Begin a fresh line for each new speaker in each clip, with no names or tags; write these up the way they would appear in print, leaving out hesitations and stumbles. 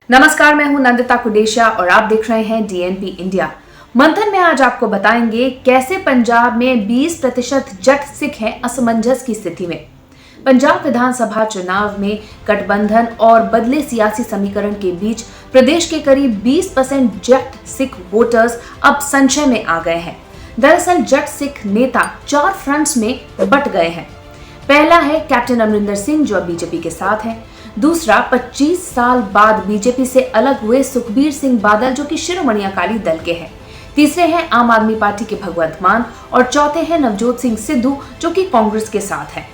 नमस्कार, मैं हूं नंदिता कुडेशिया और आप देख रहे हैं डीएनपी इंडिया। मंथन में आज आपको बताएंगे कैसे पंजाब में 20% जट सिख हैं असमंजस की स्थिति में। पंजाब विधानसभा चुनाव में गठबंधन और बदले सियासी समीकरण के बीच प्रदेश के करीब 20% जट सिख वोटर्स अब संशय में आ गए हैं। दरअसल जट सिख नेता 4 फ्रंट्स में बट गए हैं। पहला है कैप्टन अमरिंदर सिंह जो अब बीजेपी के साथ हैं। दूसरा 25 साल बाद बीजेपी से अलग हुए सुखबीर सिंह बादल जो कि शिरोमणि अकाली दल के हैं। तीसरे हैं आम आदमी पार्टी के भगवंत मान और चौथे हैं नवजोत सिंह सिद्धू जो कि कांग्रेस के साथ हैं।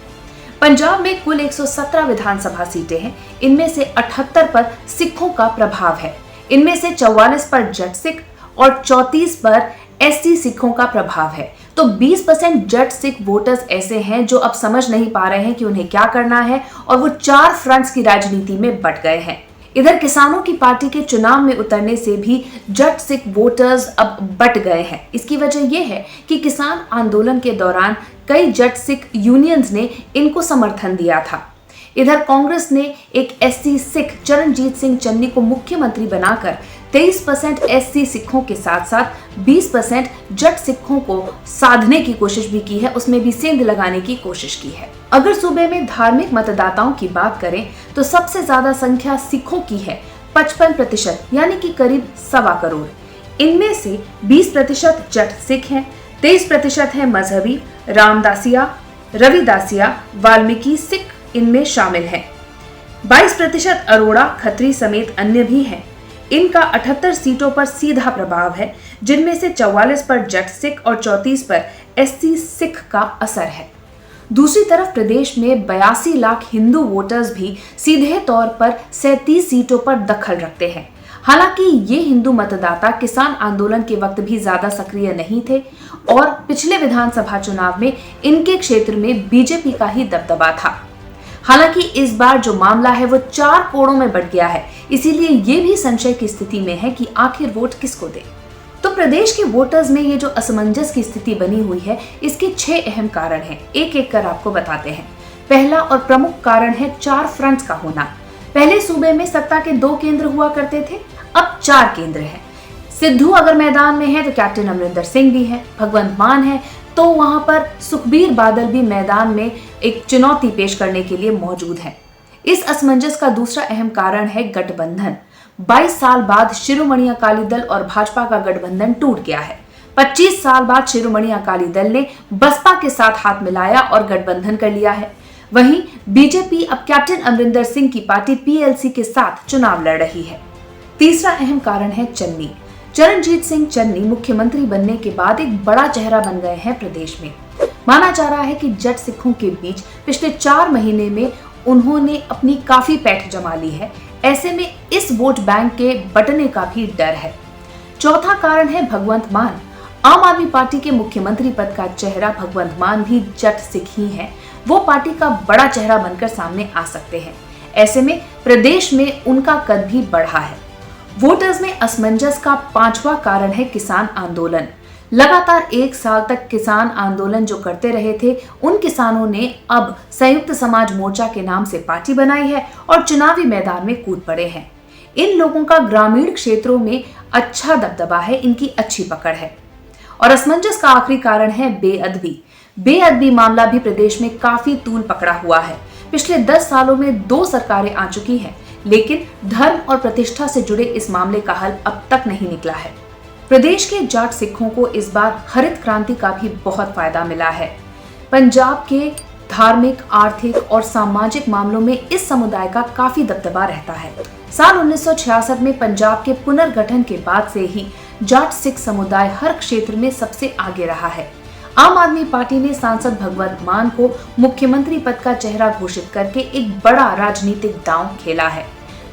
पंजाब में कुल 117 विधानसभा सीटें हैं। इनमें से 78 पर सिखों का प्रभाव है। इनमें से 44 पर जट सिख और 34 पर एससी सिखों का प्रभाव है। तो 20% जट सिख वोटर्स ऐसे हैं जो अब समझ नहीं पा रहे हैं कि उन्हें क्या करना है और वो 4 फ्रंट्स की राजनीति में बट गए हैं। इधर किसानों की पार्टी के चुनाव में उतरने से भी जट सिख वोटर्स अब बट गए हैं। इसकी वजह यह है कि किसान आंदोलन के दौरान कई जट सिख यूनियंस ने इनको समर्थन दिया था। इधर कांग्रेस ने एक एससी सिख चरणजीत सिंह चन्नी को मुख्यमंत्री बनाकर 23% एससी सिखों के साथ साथ 20% जट सिखों को साधने की कोशिश भी की है, उसमें भी सेंध लगाने की कोशिश की है। अगर सूबे में धार्मिक मतदाताओं की बात करें तो सबसे ज्यादा संख्या सिखों की है 55% यानी कि करीब 1.25 करोड़। इनमें से 20% जट सिख हैं, 23% है मजहबी, रामदासिया, रविदासिया, वाल्मीकि सिख इनमें शामिल हैं। 22% अरोड़ा, खत्री समेत अन्य भी हैं। इनका 78 सीटों पर सीधा प्रभाव है, जिनमें से 44 पर जट सिख और 34 पर एससी सिख का असर है। दूसरी तरफ प्रदेश में 82 लाख हिंदू वोटर्स भी सीधे तौर पर 37 सीटों पर दखल रखते हैं। हालांकि ये हिंदू मतदाता किसान आंदोलन के वक्त भी ज्यादा सक्रिय नहीं थे और पिछले विधानसभा चुनाव में इनके क्षेत्र में बीजेपी का ही दबदबा था। हालांकि इस बार जो मामला है वो 4 कोड़ों में बंट गया है, इसीलिए ये भी संशय की स्थिति में है कि आखिर वोट किसको दे। तो प्रदेश के वोटर्स में ये जो असमंजस की स्थिति बनी हुई है, इसके 6 अहम कारण हैं। एक एक कर आपको बताते हैं। पहला और प्रमुख कारण है 4 फ्रंट्स का होना। पहले सूबे में सत्ता के 2 केंद्र हुआ करते थे, अब 4 केंद्र हैं। सिद्धू अगर मैदान में है तो कैप्टन अमरिंदर सिंह भी है, भगवंत मान है तो वहां पर सुखबीर बादल भी मैदान में एक चुनौती पेश करने के लिए मौजूद है। इस असमंजस का दूसरा अहम कारण है गठबंधन। 22 साल बाद शिरोमणि अकाली दल और भाजपा का गठबंधन टूट गया है। 25 साल बाद शिरोमणि अकाली दल ने बसपा के साथ हाथ मिलाया और गठबंधन कर लिया है। वहीं बीजेपी अब कैप्टन अमरिंदर सिंह की पार्टी पीएलसी के साथ चुनाव लड़ रही है। तीसरा अहम कारण है चन्नी। चरणजीत सिंह चन्नी मुख्यमंत्री बनने के बाद एक बड़ा चेहरा बन गए हैं प्रदेश में। माना जा रहा है कि जट सिखों के बीच पिछले 4 महीने में उन्होंने अपनी काफी पैठ जमा ली है। ऐसे में इस वोट बैंक के बटने का भी डर है। चौथा कारण है भगवंत मान। आम आदमी पार्टी के मुख्यमंत्री पद का चेहरा भगवंत मान भी जट सिख ही है। वो पार्टी का बड़ा चेहरा बनकर सामने आ सकते हैं। ऐसे में प्रदेश में उनका कद भी बढ़ा है। वोटर्स में असमंजस का 5वां कारण है किसान आंदोलन। लगातार 1 साल तक किसान आंदोलन जो करते रहे थे, उन किसानों ने अब संयुक्त समाज मोर्चा के नाम से पार्टी बनाई है और चुनावी मैदान में कूद पड़े हैं। इन लोगों का ग्रामीण क्षेत्रों में अच्छा दबदबा है, इनकी अच्छी पकड़ है। और असमंजस का आखिरी कारण है बेअदबी। बेअदबी मामला भी प्रदेश में काफी तूल पकड़ा हुआ है। पिछले 10 सालों में 2 सरकारें आ चुकी हैं, लेकिन धर्म और प्रतिष्ठा से जुड़े इस मामले का हल अब तक नहीं निकला है। प्रदेश के जाट सिखों को इस बार हरित क्रांति का भी बहुत फायदा मिला है। पंजाब के धार्मिक, आर्थिक और सामाजिक मामलों में इस समुदाय का काफी दबदबा रहता है। साल 1966 में पंजाब के पुनर्गठन के बाद से ही जाट सिख समुदाय हर क्षेत्र में सबसे आगे रहा है। आम आदमी पार्टी ने सांसद भगवंत मान को मुख्यमंत्री पद का चेहरा घोषित करके एक बड़ा राजनीतिक दांव खेला है।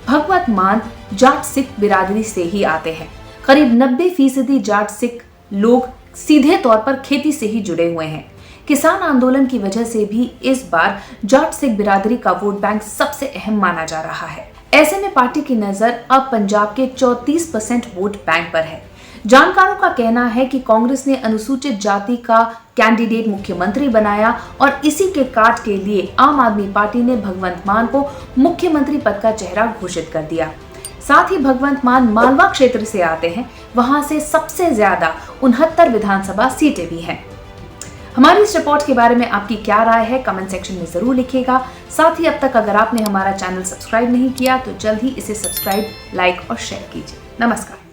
भगवंत मान जाट सिख बिरादरी से ही आते हैं। करीब 90% जाट सिख लोग सीधे तौर पर खेती से ही जुड़े हुए हैं। किसान आंदोलन की वजह से भी इस बार जाट सिख बिरादरी का वोट बैंक सबसे अहम माना जा रहा है। ऐसे में पार्टी की नजर अब पंजाब के 34% वोट बैंक पर है। जानकारों का कहना है कि कांग्रेस ने अनुसूचित जाति का कैंडिडेट मुख्यमंत्री बनाया और इसी के काट के लिए आम आदमी पार्टी ने भगवंत मान को मुख्यमंत्री पद का चेहरा घोषित कर दिया। साथ ही भगवंत मान मालवा क्षेत्र से आते हैं, वहां से सबसे ज्यादा 69 विधानसभा सीटें भी हैं। हमारी इस रिपोर्ट के बारे में आपकी क्या राय है, कमेंट सेक्शन में जरूर लिखिएगा। साथ ही अब तक अगर आपने हमारा चैनल सब्सक्राइब नहीं किया तो जल्द ही इसे सब्सक्राइब, लाइक और शेयर कीजिए। नमस्कार।